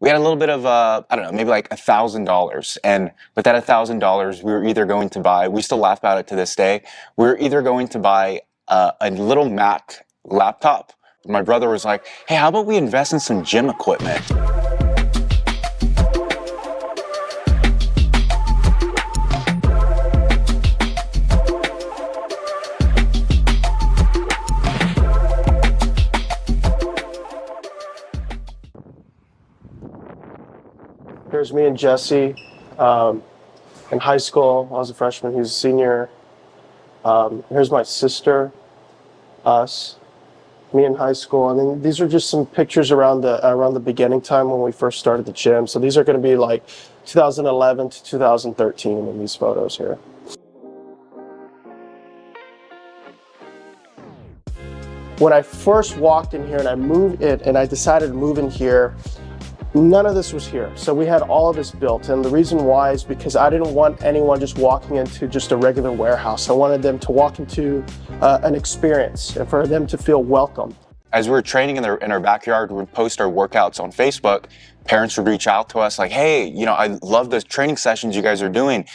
we had a little bit of, I don't know, maybe like $1,000. And with that $1,000, we were either going to buy, we still laugh about it to this day, we were either going to buy a little Mac laptop. My brother was like, hey, how about we invest in some gym equipment? Here's me and Jesse in high school. I was a freshman, he was a senior. Here's my sister, us, me in high school. And then these are just some pictures around the beginning time when we first started the gym. So these are going to be like 2011 to 2013 in these photos here. When I first walked in here and I decided to move in here, none of this was here. So we had all of this built. And the reason why is because I didn't want anyone just walking into just a regular warehouse. I wanted them to walk into an experience and for them to feel welcome. As we were training in our backyard, we would post our workouts on Facebook. Parents would reach out to us like, hey, you know, I love the training sessions you guys are doing.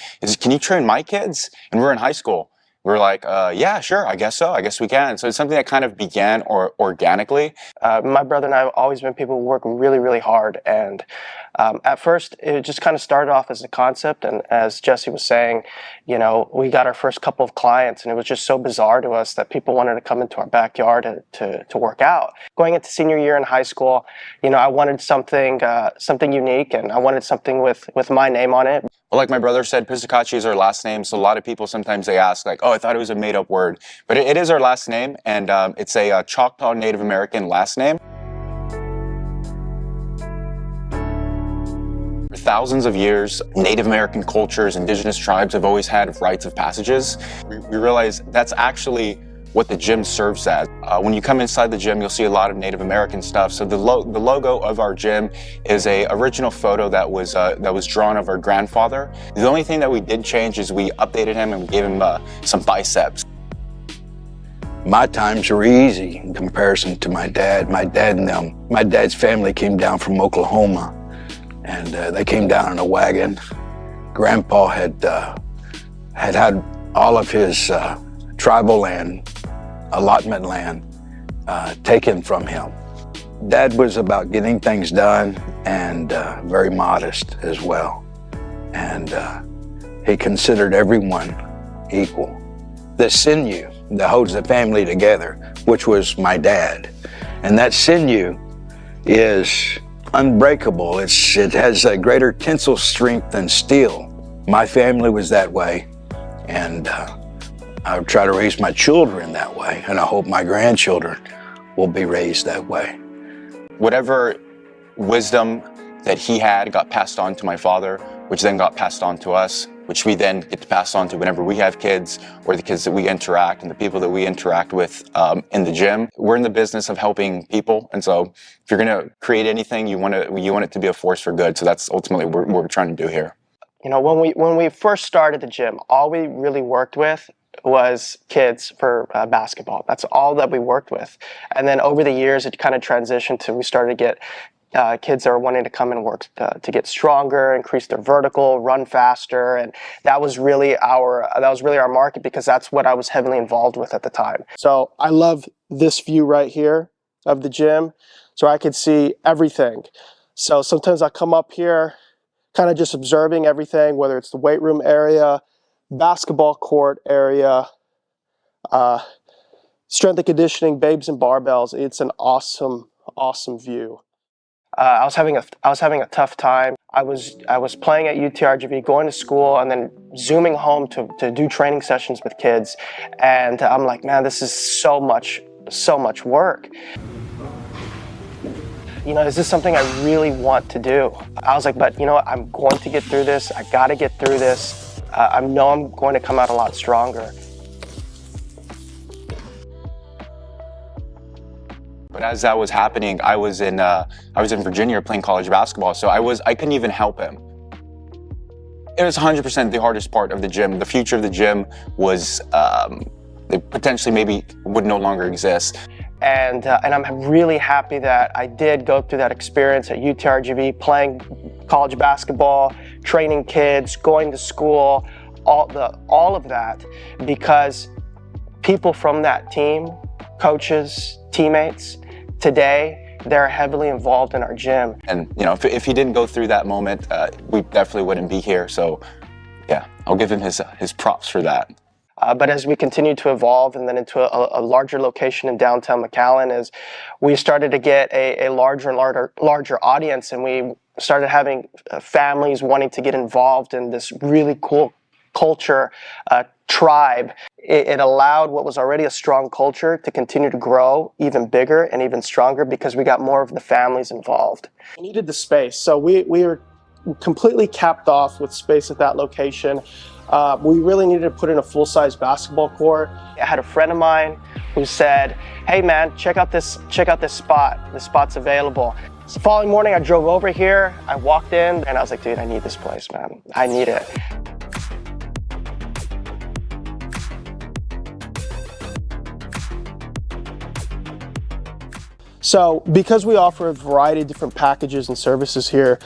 Can you train my kids? And we're in high school. We're like, yeah, sure, I guess so. I guess we can. So it's something that kind of began organically. My brother and I have always been people who work really, really hard. And at first, it just kind of started off as a concept. And as Jesse was saying, you know, we got our first couple of clients, and it was just so bizarre to us that people wanted to come into our backyard to work out. Going into senior year in high school, you know, I wanted something unique, and I wanted something with my name on it. Well, like my brother said, Pistokache is our last name. So a lot of people sometimes they ask like, oh, I thought it was a made up word, but it is our last name. And it's a Choctaw Native American last name. For thousands of years, Native American cultures, indigenous tribes have always had rites of passages. We realize that's actually what the gym serves as. When you come inside the gym, you'll see a lot of Native American stuff. So the logo of our gym is a original photo that was drawn of our grandfather. The only thing that we did change is we updated him and we gave him some biceps. My times were easy in comparison to my dad. My dad's family came down from Oklahoma, and they came down in a wagon. Grandpa had all of his tribal land, allotment land, taken from him. Dad was about getting things done and very modest as well. And he considered everyone equal. The sinew that holds the family together, which was my dad. And that sinew is unbreakable. It has a greater tensile strength than steel. My family was that way. And I would try to raise my children that way, and I hope my grandchildren will be raised that way. Whatever wisdom that he had got passed on to my father, which then got passed on to us, which we then get to pass on to whenever we have kids or the kids that we interact and the people that we interact with in the gym. We're in the business of helping people, and so if you're going to create anything, you want it to be a force for good. So that's ultimately what we're trying to do here. You know, when we first started the gym, all we really worked with was kids for basketball. That's all that we worked with. And then over the years, it kind of transitioned to we started to get kids that are wanting to come and work to get stronger, increase their vertical, run faster, and that was really our market because that's what I was heavily involved with at the time. So I love this view right here of the gym, so I could see everything. So sometimes I come up here, kind of just observing everything, whether it's the weight room area, basketball court area, strength and conditioning, babes and barbells. It's an awesome view. I was having a tough time. I was playing at UTRGV, going to school, and then zooming home to do training sessions with kids. And I'm like, man, this is so much work. You know, is this something I really want to do? I was like, but you know what? I'm going to get through this. I got to get through this. I know I'm going to come out a lot stronger. But as that was happening, I was in Virginia playing college basketball, so I couldn't even help him. It was 100% the hardest part of the gym. The future of the gym was potentially maybe would no longer exist. And I'm really happy that I did go through that experience at UTRGV, playing college basketball, training kids, going to school, all of that, because people from that team, coaches, teammates, today, they're heavily involved in our gym. And you know, if he didn't go through that moment, we definitely wouldn't be here. So yeah, I'll give him his props for that. But as we continue to evolve and then into a larger location in downtown McAllen, is we started to get a larger and larger audience, and we started having families wanting to get involved in this really cool culture, tribe. It allowed what was already a strong culture to continue to grow even bigger and even stronger because we got more of the families involved. We needed the space, so we were completely capped off with space at that location. We really needed to put in a full-size basketball court. I had a friend of mine who said, "Hey man, check out this spot. This spot's available." So the following morning I drove over here, I walked in, and I was like, dude, I need this place, man. I need it. So because we offer a variety of different packages and services here,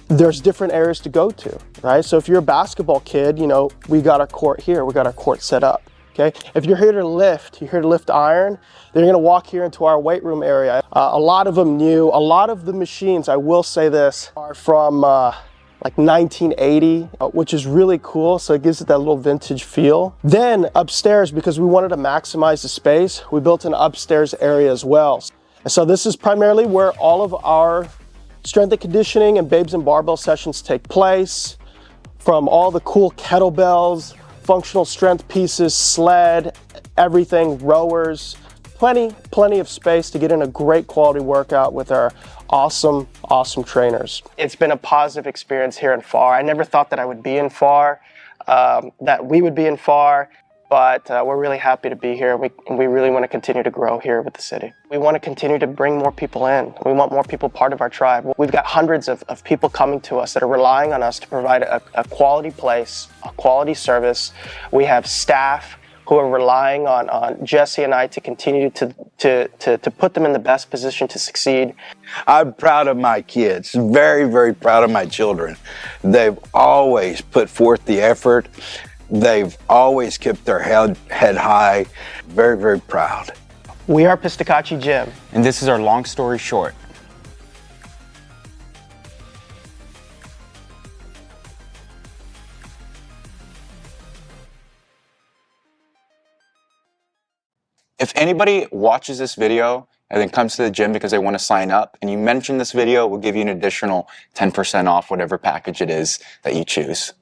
there's different areas to go to, right? So if you're a basketball kid, you know, we got our court here, we got our court set up, okay? If you're here to lift, iron, then you're gonna walk here into our weight room area. A lot of them new, a lot of the machines, I will say this, are from like 1980, which is really cool. So it gives it that little vintage feel. Then upstairs, because we wanted to maximize the space, we built an upstairs area as well. And so this is primarily where all of our strength and conditioning and babes and barbell sessions take place, from all the cool kettlebells, functional strength pieces, sled, everything, rowers, plenty of space to get in a great quality workout with our awesome trainers. It's been a positive experience here in Pharr. I never thought that I would be in Pharr, that we would be in Pharr, but we're really happy to be here. We really want to continue to grow here with the city. We want to continue to bring more people in. We want more people part of our tribe. We've got hundreds of people coming to us that are relying on us to provide a quality place, a quality service. We have staff who are relying on Jesse and I to continue to put them in the best position to succeed. I'm proud of my kids, very, very proud of my children. They've always put forth the effort. They've always kept their head high. Very, very proud. We are Pistokache Gym. And this is our long story short. If anybody watches this video and then comes to the gym because they want to sign up and you mention this video, we'll give you an additional 10% off whatever package it is that you choose.